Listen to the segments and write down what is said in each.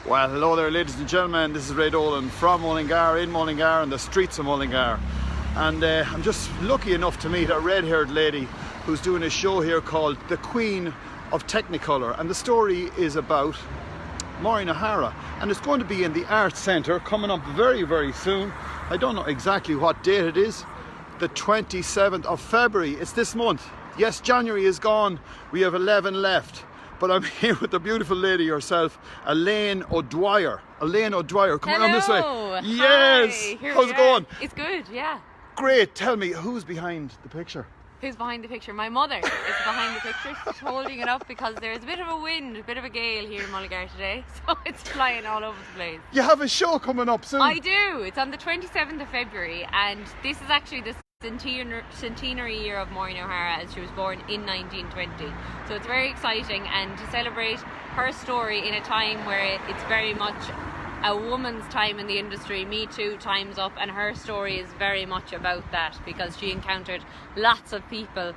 Well, hello there, ladies and gentlemen. This is Ray Dolan from Mullingar, in Mullingar, in the streets of Mullingar. And I'm just lucky enough to meet a red-haired lady who's doing a show here called The Queen of Technicolor. And the story is about Maureen O'Hara. And it's going to be in the Arts Centre coming up very, very soon. I don't know exactly what date it is. The 27th of February. It's this month. Yes, January is gone. We have 11 left. But I'm here with the beautiful lady herself, Elaine Dwyer. Elaine Dwyer, come on this way. Yes. Hi, how's it going? It's good, yeah. Great. Tell me, who's behind the picture? Who's behind the picture? My mother is behind the picture. She's holding it up because there's a bit of a wind, a bit of a gale here in Mullingar today, so it's flying all over the place. You have a show coming up soon. I do. It's on the 27th of February, and this is actually the centenary year of Maureen O'Hara, as she was born in 1920. So it's very exciting, and to celebrate her story in a time where it's very much a woman's time in the industry, Me Too, time's up, and her story is very much about that because she encountered lots of people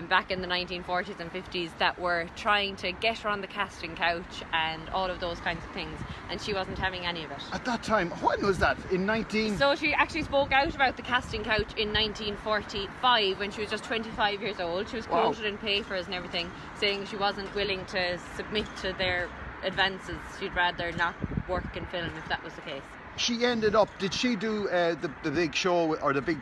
back in the 1940s and 50s that were trying to get her on the casting couch and all of those kinds of things, and she wasn't having any of it. At that time, when was that? In 19... So she actually spoke out about the casting couch in 1945 when she was just 25 years old. She was quoted in papers and everything saying she wasn't willing to submit to their advances. She'd rather not work in film if that was the case. She ended up, did she do the big show or the big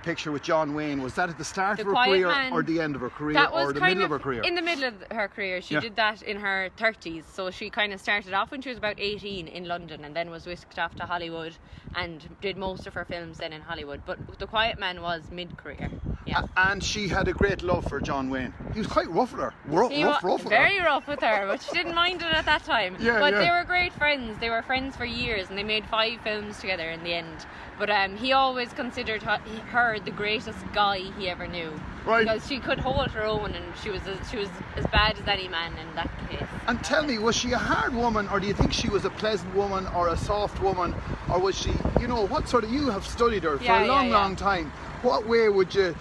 picture with John Wayne? Was that at the start of her career or the end of her career or the middle of her career? In the middle of her career. She did that in her 30s. So she kind of started off when she was about 18 in London and then was whisked off to Hollywood and did most of her films then in Hollywood. But The Quiet Man was mid-career. Yeah. And she had a great love for John Wayne. He was quite rough with her. Rough with her. Very rough with her, but she didn't mind it at that time. But they were great friends. They were friends for years and they made 5 films together in the end. But he always considered her the greatest guy he ever knew. Right. Because she could hold her own and she was as bad as any man in that case. And tell me, was she a hard woman, or do you think she was a pleasant woman or a soft woman, or was she, what sort of, you have studied her for a long time. What way would you...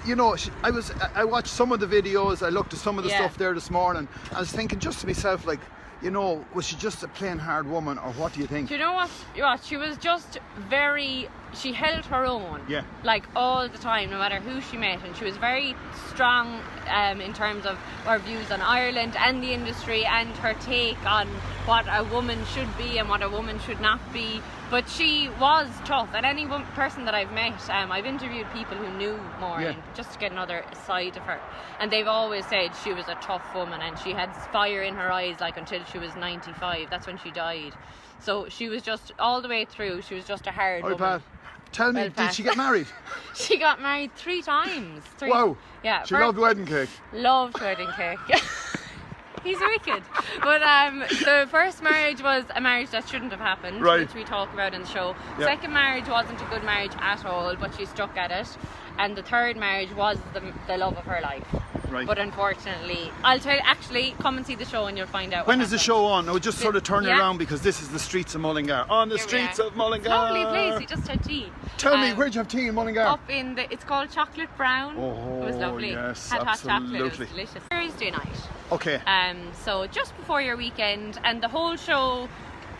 I watched some of the videos, I looked at some of the stuff there this morning. I was thinking just to myself, like, was she just a plain hard woman, or what do you think? Do you know what? She was just she held her own. Yeah. Like all the time, no matter who she met, and she was very strong in terms of her views on Ireland and the industry and her take on what a woman should be and what a woman should not be. But she was tough, and any person that I've met, I've interviewed people who knew Maureen just to get another side of her, and they've always said she was a tough woman and she had fire in her eyes like until she was 95. That's when she died. So she was just, all the way through, she was just a hard woman. Pat, tell me, did she get married? She got married 3 times. Wow. Yeah. She loved wedding cake. Loved wedding cake. He's wicked. But the first marriage was a marriage that shouldn't have happened, which we talk about in the show. Second marriage wasn't a good marriage at all, but she stuck at it. And the third marriage was the love of her life. Right. But unfortunately, I'll tell you, actually, come and see the show and you'll find out. When is the show on? No, just sort of turn it around because this is the streets of Mullingar. On the streets of Mullingar. It's a lovely place. We just had tea. Tell me, where'd you have tea in Mullingar? Up in it's called Chocolate Brown. Oh, it was lovely. Yes, had absolutely. hot chocolate. It was delicious. Thursday night. Okay. So just before your weekend, and the whole show,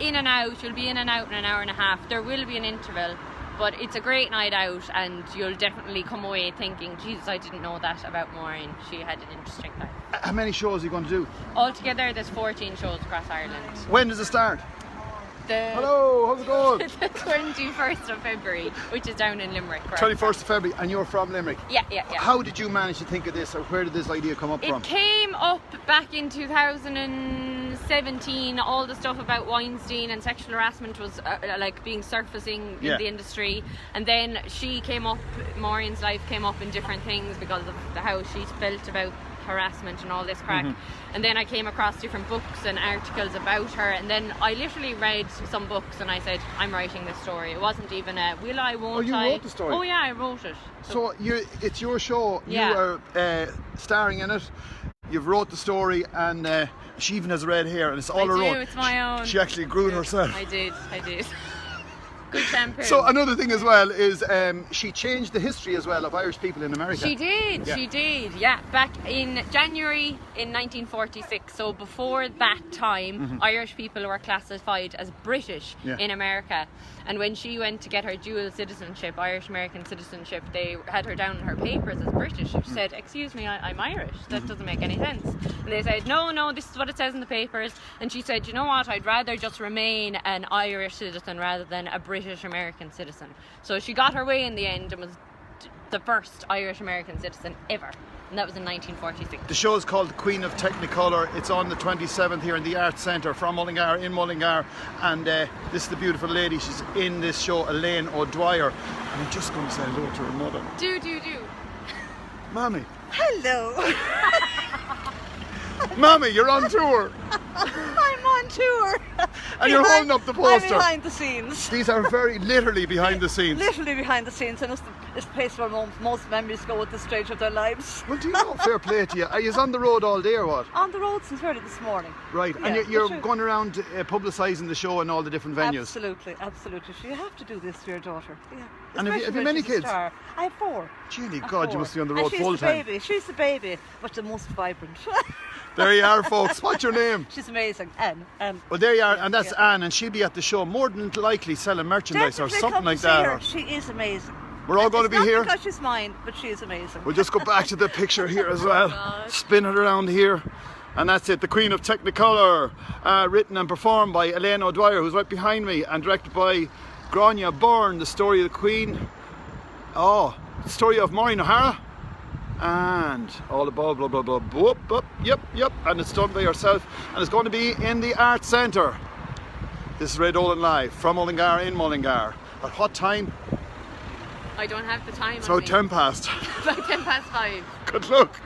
in and out. You'll be in and out in an hour and a half. There will be an interval. But it's a great night out, and you'll definitely come away thinking, Jesus, I didn't know that about Maureen. She had an interesting life. How many shows are you going to do? Altogether, there's 14 shows across Ireland. When does it start? Hello, how's it going? The 21st of February, which is down in Limerick. 21st of February, and you're from Limerick? Yeah. How did you manage to think of this, or where did this idea come up from? It came up back in 2017. All the stuff about Weinstein and sexual harassment was being surfacing in the industry, and then she came up, Maureen's life came up in different things because of how she felt about harassment and all this crack. And then I came across different books and articles about her, and then I literally read some books and I said, I'm writing this story. It wasn't even a will I, won't I. You wrote the story? Oh yeah, I wrote it. So it's your show. You are starring in it. You've wrote the story, and she even has red hair, and it's all her own. It's my own. She actually grew it herself. I did. Good shampoo. So another thing as well is she changed the history as well of Irish people in America. She did, yeah. Back in January in 1946, so before that time, Irish people were classified as British in America. And when she went to get her dual citizenship, Irish-American citizenship, they had her down in her papers as British. She said, excuse me, I'm Irish. That doesn't make any sense. And they said, no, this is what it says in the papers. And she said, you know what, I'd rather just remain an Irish citizen rather than a British-American citizen. So she got her way in the end and was the first Irish-American citizen ever. And that was in 1946. The show is called The Queen of Technicolor. It's on the 27th here in the Arts Centre from Mullingar, in Mullingar. And this is the beautiful lady. She's in this show, Elaine Dwyer. And I'm just going to say hello to her mother. Do. Mommy. Hello. Mommy, you're on tour. I'm on tour. And you're holding up the poster. I'm behind the scenes. These are very literally behind the scenes. Literally behind the scenes, and it's the place where most memories go at this stage of their lives. Well, do you know, fair play to you. Are you on the road all day or what? On the road since early this morning. Right, Yeah, and you're sure. going around publicising the show in all the different venues. Absolutely. So you have to do this for your daughter. Yeah. And have you Especially many when she's a kids? star. I have 4. Genie I have God, you 4. must be on the And road full time. She's the baby, but the most vibrant. There you are, folks. What's your name? She's amazing. Anne. Well, there you are, and that's Anne, and she'll be at the show more than likely selling merchandise or Definitely something come like to see that. her. or- She is amazing. We're all going to be It's here. not because she's mine, but she is amazing. We'll just go back to the picture here as well. Spin it around here. And that's it, The Queen of Technicolor, written and performed by Elaine Dwyer, who's right behind me, and directed by Gráinne, Byrne, the story of the Queen. Oh, the story of Maureen O'Hara. And all the blah blah blah blah whoop, whoop, yep, and it's done by herself, and it's going to be in the Arts Centre. This is Red Olin live from Mullingar, in Mullingar. At what time? I don't have the time. It's about 10 past. About 5:10. Good luck.